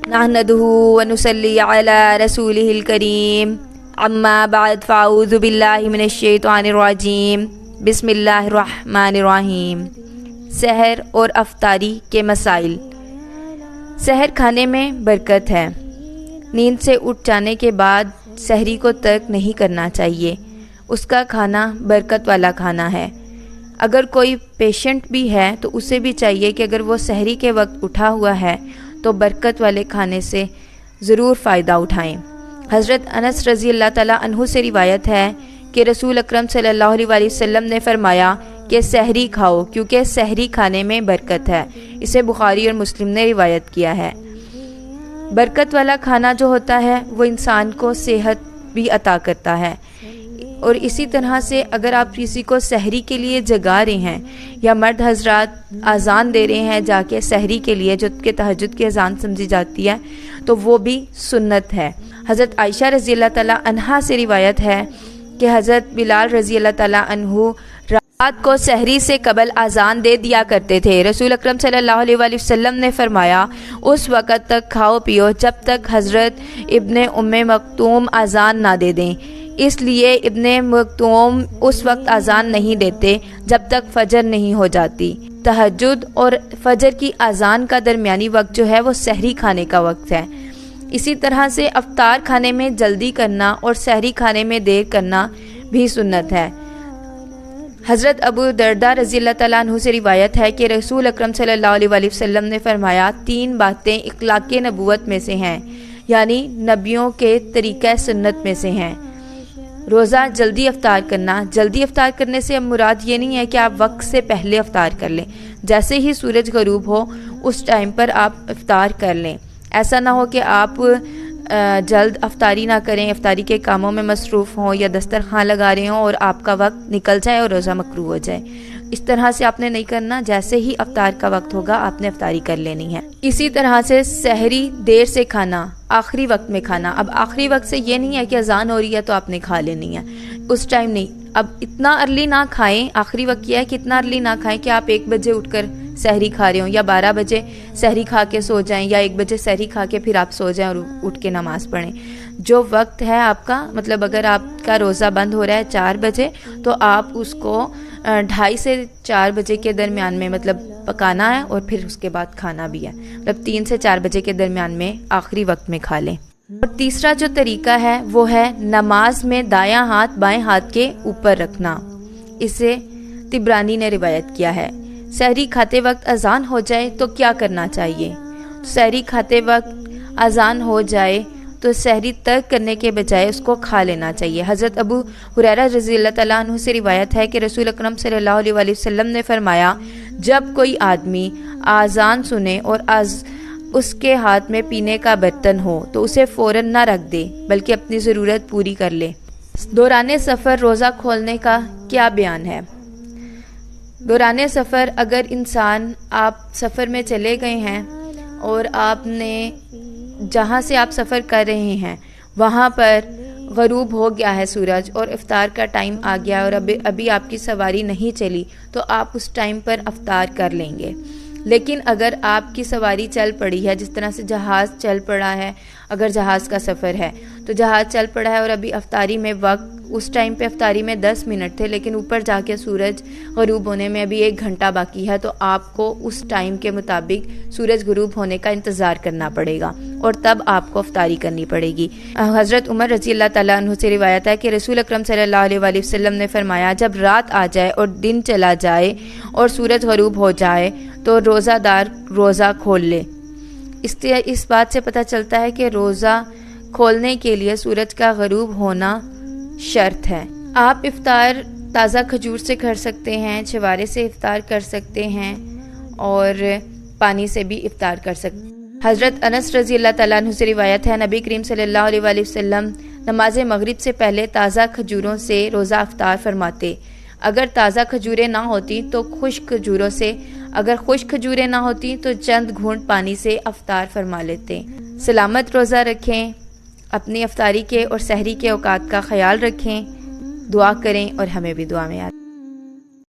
نحمدہ ونصلی علی رسولہ الکریم اما بعد فاعوذ باللہ من الشیطان الرجیم بسم اللہ الرحمن الرحیم۔ سحر اور افطاری کے مسائل۔ سحر کھانے میں برکت ہے۔ نیند سے اٹھ جانے کے بعد سحری کو ترک نہیں کرنا چاہیے، اس کا کھانا برکت والا کھانا ہے۔ اگر کوئی پیشنٹ بھی ہے تو اسے بھی چاہیے کہ اگر وہ سحری کے وقت اٹھا ہوا ہے تو برکت والے کھانے سے ضرور فائدہ اٹھائیں۔ حضرت انس رضی اللہ تعالیٰ عنہ سے روایت ہے کہ رسول اکرم صلی اللہ علیہ وسلم نے فرمایا کہ سحری کھاؤ کیونکہ سحری کھانے میں برکت ہے۔ اسے بخاری اور مسلم نے روایت کیا ہے۔ برکت والا کھانا جو ہوتا ہے وہ انسان کو صحت بھی عطا کرتا ہے، اور اسی طرح سے اگر آپ کسی کو سحری کے لیے جگا رہے ہیں یا مرد حضرات اذان دے رہے ہیں جا کے سحری کے لیے، جو کہ تہجد کی اذان سمجھی جاتی ہے، تو وہ بھی سنت ہے۔ حضرت عائشہ رضی اللہ تعالیٰ عنہا سے روایت ہے کہ حضرت بلال رضی اللہ تعالیٰ عنہ رات کو سحری سے قبل اذان دے دیا کرتے تھے۔ رسول اکرم صلی اللہ علیہ وآلہ وسلم نے فرمایا اس وقت تک کھاؤ پیو جب تک حضرت ابن ام مکتوم اذان نہ دے دیں۔ اس لیے ابن مکتوم اس وقت اذان نہیں دیتے جب تک فجر نہیں ہو جاتی۔ تہجد اور فجر کی اذان کا درمیانی وقت جو ہے وہ سحری کھانے کا وقت ہے۔ اسی طرح سے افطار کھانے میں جلدی کرنا اور سحری کھانے میں دیر کرنا بھی سنت ہے۔ حضرت ابو درداء رضی اللہ تعالیٰ عنہ سے روایت ہے کہ رسول اکرم صلی اللہ علیہ وآلہ وسلم نے فرمایا 3 باتیں اخلاق نبوت میں سے ہیں، یعنی نبیوں کے طریقہ سنت میں سے ہیں۔ روزہ جلدی افطار کرنا۔ جلدی افطار کرنے سے اب مراد یہ نہیں ہے کہ آپ وقت سے پہلے افطار کر لیں، جیسے ہی سورج غروب ہو اس ٹائم پر آپ افطار کر لیں۔ ایسا نہ ہو کہ آپ جلد افطاری نہ کریں، افطاری کے کاموں میں مصروف ہوں یا دسترخوان لگا رہے ہوں اور آپ کا وقت نکل جائے اور روزہ مکروہ ہو جائے۔ اس طرح سے آپ نے نہیں کرنا، جیسے ہی افطار کا وقت ہوگا آپ نے افطاری کر لینی ہے۔ اسی طرح سے سحری دیر سے کھانا، آخری وقت میں کھانا۔ اب آخری وقت سے یہ نہیں ہے کہ اذان ہو رہی ہے تو آپ نے کھا لینی ہے، اس ٹائم نہیں۔ اب اتنا ارلی نہ کھائیں، آخری وقت یہ ہے کہ اتنا ارلی نہ کھائیں کہ آپ 1 بجے اٹھ کر سحری کھا رہے ہوں یا 12 بجے سحری کھا کے سو جائیں یا 1 بجے سحری کھا کے پھر آپ سو جائیں اور اٹھ کے نماز پڑھیں۔ جو وقت ہے آپ کا، مطلب اگر آپ کا روزہ بند ہو رہا ہے 4 بجے تو آپ اس کو 2:30 سے 4 بجے کے درمیان میں مطلب پکانا ہے، اور پھر اس کے بعد کھانا بھی ہے، مطلب 3 سے 4 بجے کے درمیان میں آخری وقت میں کھا لیں۔ اور تیسرا جو طریقہ ہے وہ ہے نماز میں دایاں ہاتھ بائیں ہاتھ کے اوپر رکھنا۔ اسے طبرانی نے روایت کیا ہے۔ سحری کھاتے وقت اذان ہو جائے تو کیا کرنا چاہیے؟ سحری کھاتے وقت اذان ہو جائے تو سحری ترک کرنے کے بجائے اس کو کھا لینا چاہیے۔ حضرت ابو ہریرہ رضی اللہ تعالیٰ عنہ سے روایت ہے کہ رسول اکرم صلی اللہ علیہ وآلہ وسلم نے فرمایا جب کوئی آدمی اذان سنے اور اس کے ہاتھ میں پینے کا برتن ہو تو اسے فوراً نہ رکھ دے بلکہ اپنی ضرورت پوری کر لے۔ دوران سفر روزہ کھولنے کا کیا بیان ہے؟ دوران سفر اگر انسان آپ سفر میں چلے گئے ہیں اور آپ نے جہاں سے آپ سفر کر رہے ہیں وہاں پر غروب ہو گیا ہے سورج اور افطار کا ٹائم آ گیا اور ابھی آپ کی سواری نہیں چلی تو آپ اس ٹائم پر افطار کر لیں گے۔ لیکن اگر آپ کی سواری چل پڑی ہے، جس طرح سے جہاز چل پڑا ہے، اگر جہاز کا سفر ہے تو جہاز چل پڑا ہے اور ابھی افطاری میں وقت، اس ٹائم پہ افطاری میں 10 منٹ تھے لیکن اوپر جا کے سورج غروب ہونے میں ابھی 1 گھنٹہ باقی ہے، تو آپ کو اس ٹائم کے مطابق سورج غروب ہونے کا انتظار کرنا پڑے گا اور تب آپ کو افطاری کرنی پڑے گی۔ حضرت عمر رضی اللہ تعالیٰ عنہ سے روایت ہے کہ رسول اکرم صلی اللہ علیہ وآلہ وسلم نے فرمایا جب رات آ جائے اور دن چلا جائے اور سورج غروب ہو جائے تو روزہ دار روزہ کھول لے۔ اس بات سے پتہ چلتا ہے کہ روزہ کھولنے کے لیے سورج کا غروب ہونا شرط ہے۔ آپ افطار تازہ کھجور سے کر سکتے ہیں، چھوارے سے افطار کر سکتے ہیں اور پانی سے بھی افطار کر سکتے ہیں۔ حضرت انس رضی اللہ تعالیٰ عنہ سے روایت ہے نبی کریم صلی اللہ علیہ وآلہ وسلم نماز مغرب سے پہلے تازہ کھجوروں سے روزہ افطار فرماتے۔ اگر تازہ کھجوریں نہ ہوتی تو خشک کھجوروں سے، اگر خشک کھجوریں نہ ہوتی تو چند گھونٹ پانی سے افطار فرما لیتے۔ سلامت روزہ رکھیں، اپنی افطاری کے اور سحری کے اوقات کا خیال رکھیں، دعا کریں اور ہمیں بھی دعا میں یاد